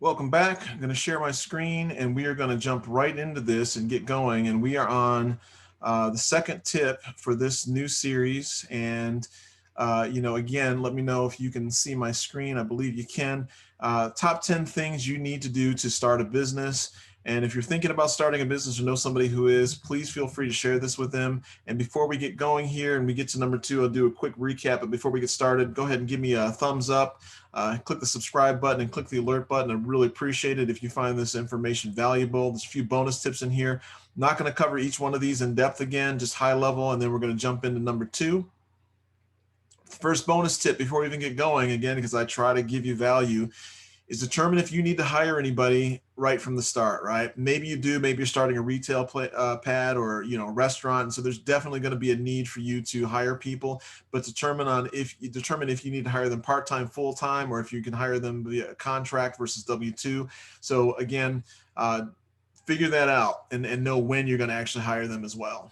Welcome back. I'm going to share my screen and we are going to jump right into this and get going. And we are on the second tip for this new series. And, again, let me know if you can see my screen. I believe you can. Top 10 things you need to do to start a business. And if you're thinking about starting a business or know somebody who is, please feel free to share this with them. And before we get going here and we get to number 2, I'll do a quick recap. But before we get started, go ahead and give me a thumbs up. Click the subscribe button and click the alert button. I really appreciate it if you find this information valuable. There's a few bonus tips in here. I'm not going to cover each one of these in depth again, just high level, and then we're going to jump into number 2. First bonus tip before we even get going, again, because I try to give you value, is determine if you need to hire anybody right from the start, right? Maybe you do, maybe you're starting a retail pad or, restaurant. And so there's definitely going to be a need for you to hire people, but determine if you need to hire them part-time, full-time, or if you can hire them via contract versus W-2. So again, figure that out and know when you're going to actually hire them as well.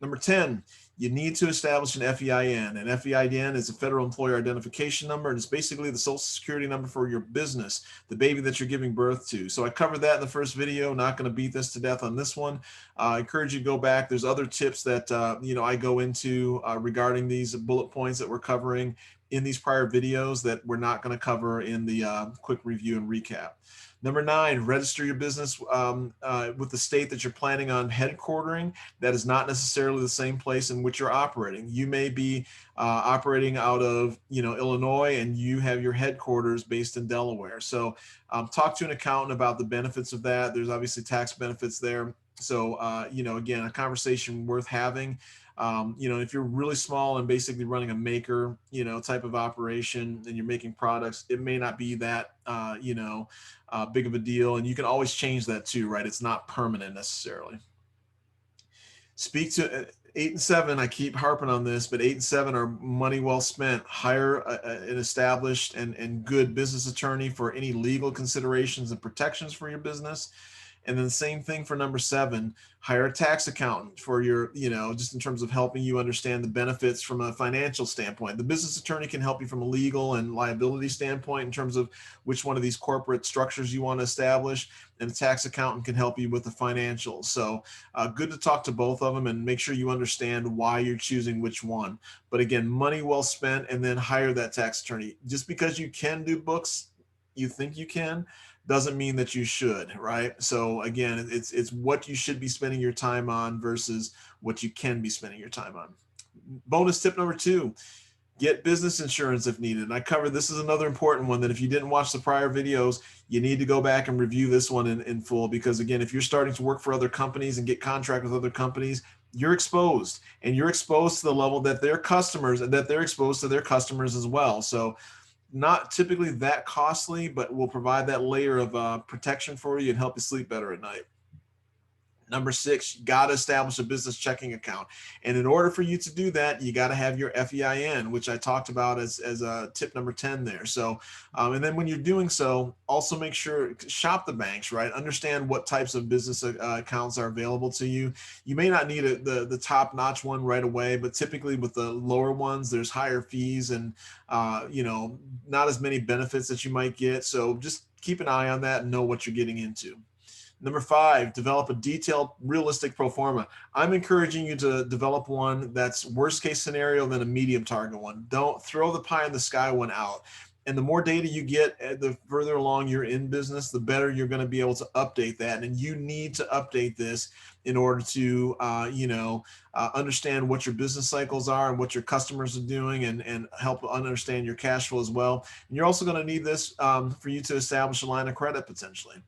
Number 10, you need to establish an FEIN. An FEIN is a federal employer identification number, and it's basically the social security number for your business, the baby that you're giving birth to. So I covered that in the first video. Not going to beat this to death on this one. I encourage you to go back. There's other tips that I go into regarding these bullet points that we're covering in these prior videos that we're not going to cover in the quick review and recap. Number 9, register your business with the state that you're planning on headquartering. That is not necessarily the same place in which you're operating. You may be operating out of Illinois and you have your headquarters based in Delaware. So talk to an accountant about the benefits of that. There's obviously tax benefits there. So again, a conversation worth having. If you're really small and basically running a maker, type of operation and you're making products, it may not be that, big of a deal. And you can always change that too, right? It's not permanent necessarily. Speak to 8 and 7. I keep harping on this, but 8 and 7 are money well spent. Hire an established and good business attorney for any legal considerations and protections for your business. And then the same thing for number 7, hire a tax accountant for your, just in terms of helping you understand the benefits from a financial standpoint. The business attorney can help you from a legal and liability standpoint in terms of which one of these corporate structures you want to establish, and a tax accountant can help you with the financials. So good to talk to both of them and make sure you understand why you're choosing which one. But again, money well spent, and then hire that tax attorney. Just because you can do books, you think you can, doesn't mean that you should, right? So again, it's what you should be spending your time on versus what you can be spending your time on. Bonus tip number 2, get business insurance if needed. And I covered, this is another important one that if you didn't watch the prior videos, you need to go back and review this one in full, because again, if you're starting to work for other companies and get contract with other companies, you're exposed, and you're exposed to the level that their customers, and that they're exposed to their customers as well. So not typically that costly, but will provide that layer of protection for you and help you sleep better at night. Number 6, you got to establish a business checking account. And in order for you to do that, you got to have your FEIN, which I talked about as tip number 10 there. So, and then when you're doing so, also make sure, shop the banks, right? Understand what types of business accounts are available to you. You may not need the top-notch one right away, but typically with the lower ones, there's higher fees and, not as many benefits that you might get. So just keep an eye on that and know what you're getting into. Number 5, develop a detailed, realistic pro forma. I'm encouraging you to develop one that's worst case scenario than a medium target one. Don't throw the pie in the sky one out. And the more data you get, the further along you're in business, the better you're going to be able to update that. And you need to update this in order to, understand what your business cycles are and what your customers are doing, and help understand your cash flow as well. And you're also going to need this for you to establish a line of credit potentially,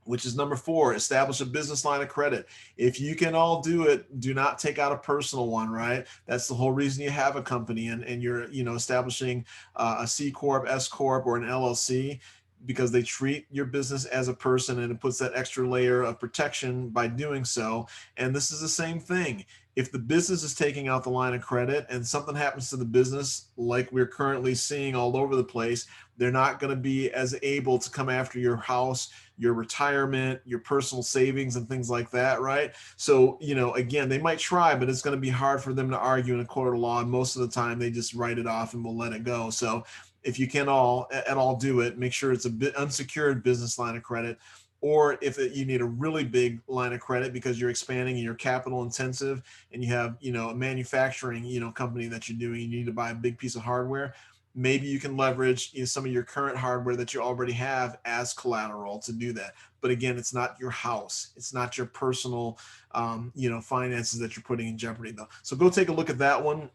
which is number 4, establish a business line of credit. If you can all do it, do not take out a personal one, right? That's the whole reason you have a company and you're, establishing a C Corp, S Corp, or an LLC, because they treat your business as a person, and it puts that extra layer of protection by doing so. And this is the same thing. If the business is taking out the line of credit and something happens to the business, like we're currently seeing all over the place, they're not going to be as able to come after your house, your retirement, your personal savings, and things like that, right? So, again, they might try, but it's going to be hard for them to argue in a court of law. And most of the time, they just write it off and will let it go. So if you can at all do it, make sure it's a bit unsecured business line of credit. Or if you need a really big line of credit because you're expanding and you're capital intensive and you have, a manufacturing, company that you're doing, you need to buy a big piece of hardware. Maybe you can leverage, some of your current hardware that you already have as collateral to do that. But again, it's not your house. It's not your personal, finances that you're putting in jeopardy though. So go take a look at that one,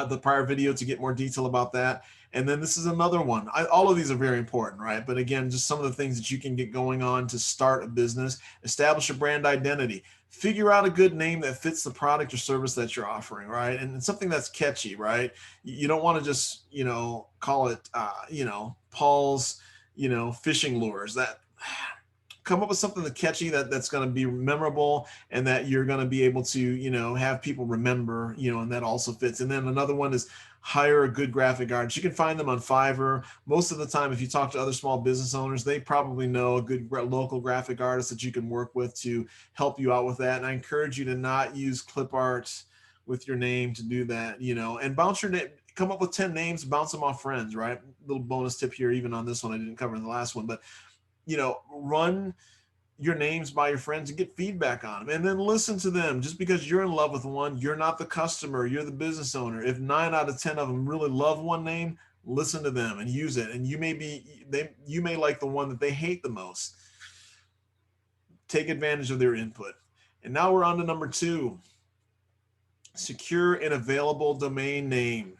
the prior video, to get more detail about that. And then this is another one. All of these are very important, right? But again, just some of the things that you can get going on to start a business. Establish a brand identity. Figure out a good name that fits the product or service that you're offering, right? And something that's catchy, right? You don't want to just, call it, Paul's, fishing lures. That come up with something that's catchy, that's going to be memorable, and that you're going to be able to, have people remember, and that also fits. And then another one is hire a good graphic artist. You can find them on Fiverr. Most of the time, if you talk to other small business owners, they probably know a good local graphic artist that you can work with to help you out with that. And I encourage you to not use clip art with your name to do that, and bounce your name. Come up with 10 names, bounce them off friends, right? Little bonus tip here, even on this one, I didn't cover in the last one, but run your names by your friends and get feedback on them, and then listen to them. Just because you're in love with one, you're not the customer, you're the business owner. If 9 out of 10 of them really love one name, listen to them and use it. And you may like the one that they hate the most. Take advantage of their input. And now we're on to number 2. Secure an available domain name.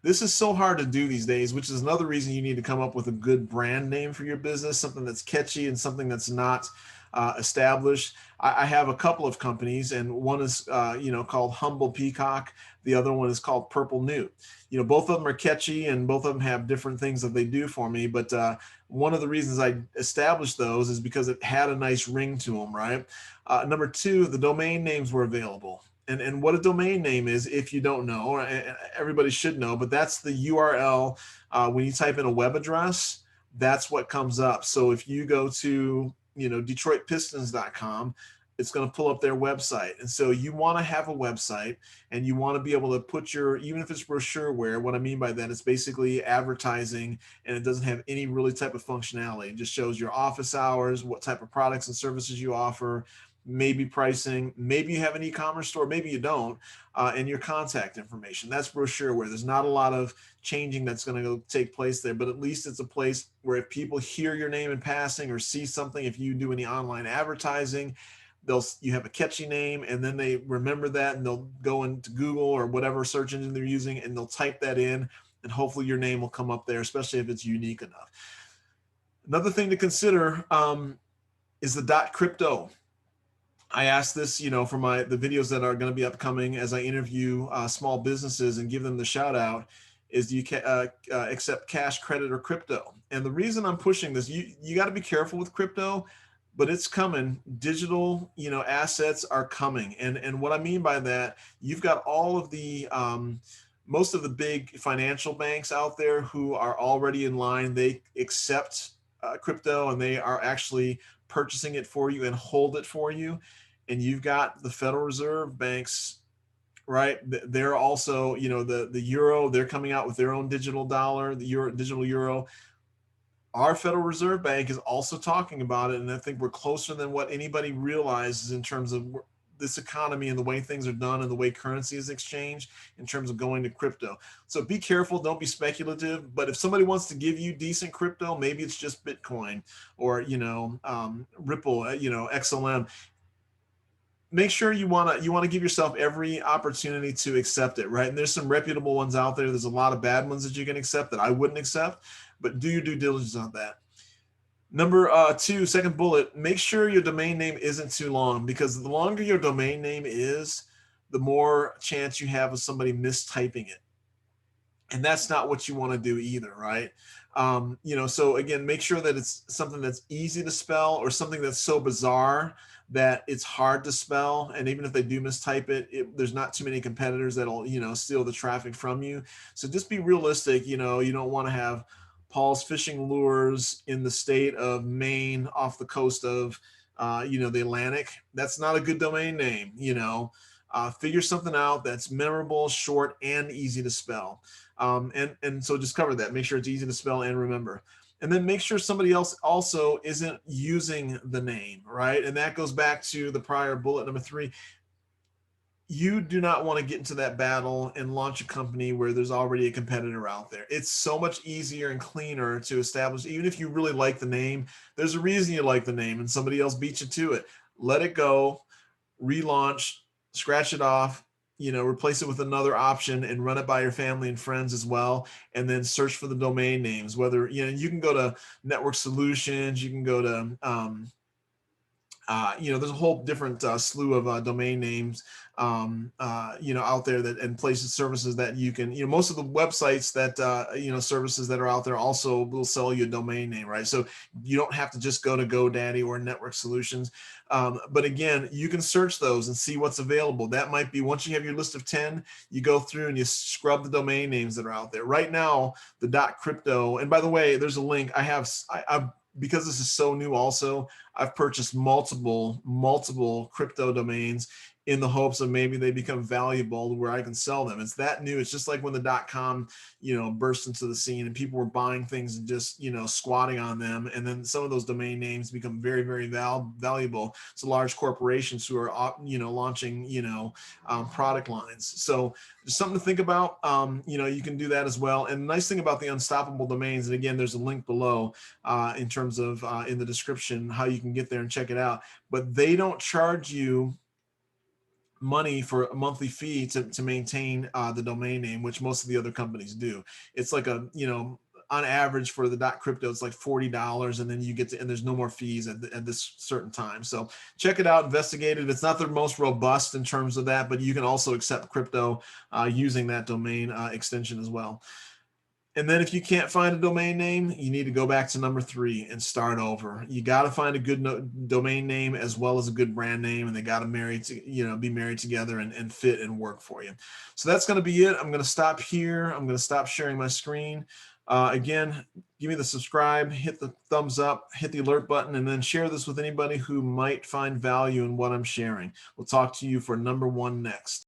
This is so hard to do these days, which is another reason you need to come up with a good brand name for your business, something that's catchy and something that's not established. I have a couple of companies, and one is called Humble Peacock. The other one is called Purple Newt. Both of them are catchy, and both of them have different things that they do for me. But one of the reasons I established those is because it had a nice ring to them, right? Number 2, the domain names were available. And what a domain name is, if you don't know, everybody should know, but that's the URL. When you type in a web address, that's what comes up. So if you go to, DetroitPistons.com, it's going to pull up their website. And so you want to have a website, and you want to be able to put even if it's brochureware, what I mean by that is basically advertising, and it doesn't have any really type of functionality. It just shows your office hours, what type of products and services you offer, maybe pricing, maybe you have an e-commerce store, maybe you don't, and your contact information. That's brochureware. There's not a lot of changing that's going to take place there, but at least it's a place where if people hear your name in passing or see something, if you do any online advertising, you have a catchy name, and then they remember that, and they'll go into Google or whatever search engine they're using, and they'll type that in, and hopefully your name will come up there, especially if it's unique enough. Another thing to consider is the .crypto. I asked this, for the videos that are going to be upcoming as I interview small businesses and give them the shout out, is do you accept cash, credit, or crypto? And the reason I'm pushing this, you got to be careful with crypto, but it's coming. Digital, assets are coming. And what I mean by that, you've got all of the, most of the big financial banks out there who are already in line. They accept crypto, and they are actually purchasing it for you and hold it for you. And you've got the Federal Reserve banks, right? They're also, the euro, they're coming out with their own digital dollar, the digital euro. Our Federal Reserve Bank is also talking about it, and I think we're closer than what anybody realizes in terms of this economy and the way things are done and the way currency is exchanged in terms of going to crypto. So be careful, don't be speculative. But if somebody wants to give you decent crypto, maybe it's just Bitcoin or Ripple, XLM. Make sure you want to give yourself every opportunity to accept it, right? And there's some reputable ones out there. There's a lot of bad ones that you can accept that I wouldn't accept, but do your due diligence on that. Number 2, second bullet, make sure your domain name isn't too long, because the longer your domain name is, the more chance you have of somebody mistyping it. And that's not what you want to do either, right? So again, make sure that it's something that's easy to spell, or something that's so bizarre that it's hard to spell. And even if they do mistype it, there's not too many competitors that'll, steal the traffic from you. So just be realistic. You don't want to have Paul's Fishing Lures in the state of Maine off the coast of, the Atlantic. That's not a good domain name, Figure something out that's memorable, short, and easy to spell. And so just cover that. Make sure it's easy to spell and remember. And then make sure somebody else also isn't using the name, right? And that goes back to the prior bullet number 3. You do not want to get into that battle and launch a company where there's already a competitor out there. It's so much easier and cleaner to establish. Even if you really like the name, there's a reason you like the name and somebody else beat you to it. Let it go, relaunch, scratch it off, replace it with another option and run it by your family and friends as well. And then search for the domain names, whether, you can go to Network Solutions, you can go to, there's a whole different slew of domain names, out there that and places, services that you can, most of the websites that, services that are out there also will sell you a domain name, right? So you don't have to just go to GoDaddy or Network Solutions. But again, you can search those and see what's available. That might be, once you have your list of 10, you go through and you scrub the domain names that are out there. Right now, the .crypto, and by the way, there's a link. I've because this is so new also, I've purchased multiple crypto domains in the hopes of maybe they become valuable where I can sell them. It's that new. It's just like when the .com, burst into the scene and people were buying things and just, squatting on them. And then some of those domain names become very, very valuable to large corporations who are, launching, product lines. So just something to think about. You can do that as well. And the nice thing about the unstoppable domains, and again, there's a link below in terms of in the description how you can get there and check it out. But they don't charge you money for a monthly fee to maintain the domain name, which most of the other companies do. It's like on average for the .crypto, it's like $40, and then you get to, and there's no more fees at this certain time. So check it out, investigate it. It's not the most robust in terms of that, but you can also accept crypto using that domain extension as well. And then if you can't find a domain name, you need to go back to number 3 and start over. You got to find a good domain name as well as a good brand name, and they got to be married together and fit and work for you. So that's going to be it. I'm going to stop here. I'm going to stop sharing my screen. Again, give me the subscribe, hit the thumbs up, hit the alert button, and then share this with anybody who might find value in what I'm sharing. We'll talk to you for number 1 next.